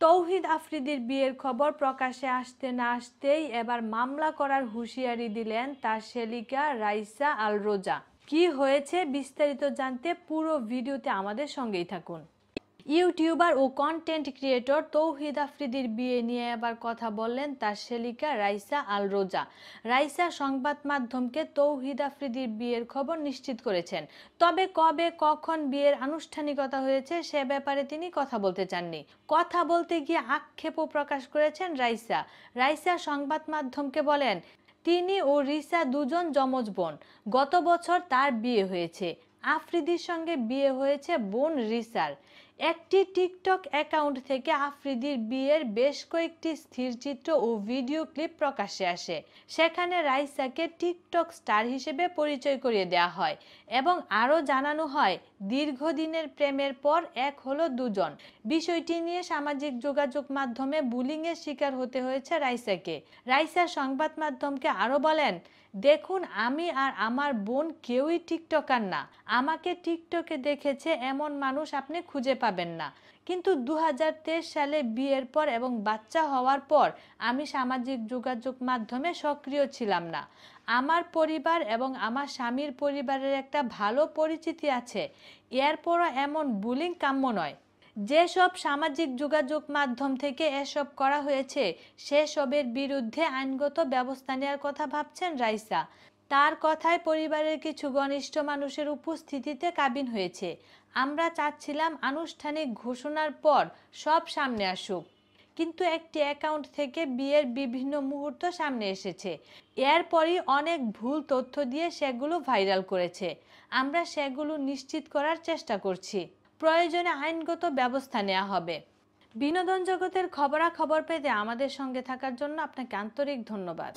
তৌহিদ আফ্রিদির বিয়ের খবর প্রকাশে আসতে না আসতেই এবার মামলা করার হুঁশিয়ারি দিলেন তার শ্যালিকা রাইসা আল রোজা। কি হয়েছে বিস্তারিত জানতে পুরো ভিডিওতে আমাদের সঙ্গেই থাকুন। ইউটিউবার ও কন্টেন্ট ক্রিয়েটর তৌহিদ আফ্রিদির বিয়ে নিয়ে এবার কথা বললেন তার শ্যালিকা রাইসা আল রোজা। রাইসা সংবাদ মাধ্যমকে তৌহিদ আফ্রিদির বিয়ের খবর নিশ্চিত করেছেন, তবে কবে কখন বিয়ের আনুষ্ঠানিকতা হয়েছে সে ব্যাপারে তিনি কথা বলতে চাননি। কথা বলতে গিয়ে আক্ষেপও প্রকাশ করেছেন রাইসা। রাইসা সংবাদ মাধ্যমকে বলেন, তিনি ও রিসা দুজন যমজ বোন। গত বছর তার বিয়ে হয়েছে। আফ্রিদির সঙ্গে বিয়ে হয়েছে বোন রিসার। একটি টিকটক অ্যাকাউন্ট থেকে আফ্রিদির বিয়ের বেশ কয়েকটি স্থিরচিত্র ও ভিডিও ক্লিপ প্রকাশ্যে আসে। সেখানে রাইসাকে টিকটক স্টার হিসেবে পরিচয় করিয়ে দেওয়া হয় এবং আরও জানানো হয় দীর্ঘদিনের প্রেমের পর এক হলো দুজন। বিষয়টি নিয়ে সামাজিক যোগাযোগ মাধ্যমে বুলিংয়ের শিকার হতে হয়েছে রাইসাকে। রাইসা সংবাদ মাধ্যমকে আরও বলেন, দেখুন, আমি আর আমার বোন কেউই টিকটকার না। আমাকে টিকটকে দেখেছে এমন মানুষ আপনি খুঁজে পাবেন না। কিন্তু 2023 সালে বিয়ের পর এবং বাচ্চা হওয়ার পর আমি সামাজিক যোগাযোগ মাধ্যমে সক্রিয় ছিলাম না। আমার পরিবার এবং আমার স্বামীর পরিবারের একটা ভালো পরিচিতি আছে। এরপরও এমন বুলিং কাম্য নয়। যেসব সামাজিক যোগাযোগ মাধ্যম থেকে এসব করা হয়েছে সেসবের বিরুদ্ধে আইনগত ব্যবস্থা নেওয়ার কথা ভাবছেন রাইসা। তার কথায় পরিবারের কিছু ঘনিষ্ঠ মানুষের উপস্থিতিতে কাবিন হয়েছে। আমরা চাচ্ছিলাম আনুষ্ঠানিক ঘোষণার পর সব সামনে আসুক, কিন্তু একটি অ্যাকাউন্ট থেকে বিয়ের বিভিন্ন মুহূর্ত সামনে এসেছে। এরপরই অনেক ভুল তথ্য দিয়ে সেগুলো ভাইরাল করেছে। আমরা সেগুলো নিশ্চিত করার চেষ্টা করছি। প্রয়োজনে আইনগত ব্যবস্থা নেওয়া হবে। বিনোদন জগতের খবরাখবর পেতে আমাদের সঙ্গে থাকার জন্য আপনাকে আন্তরিক ধন্যবাদ।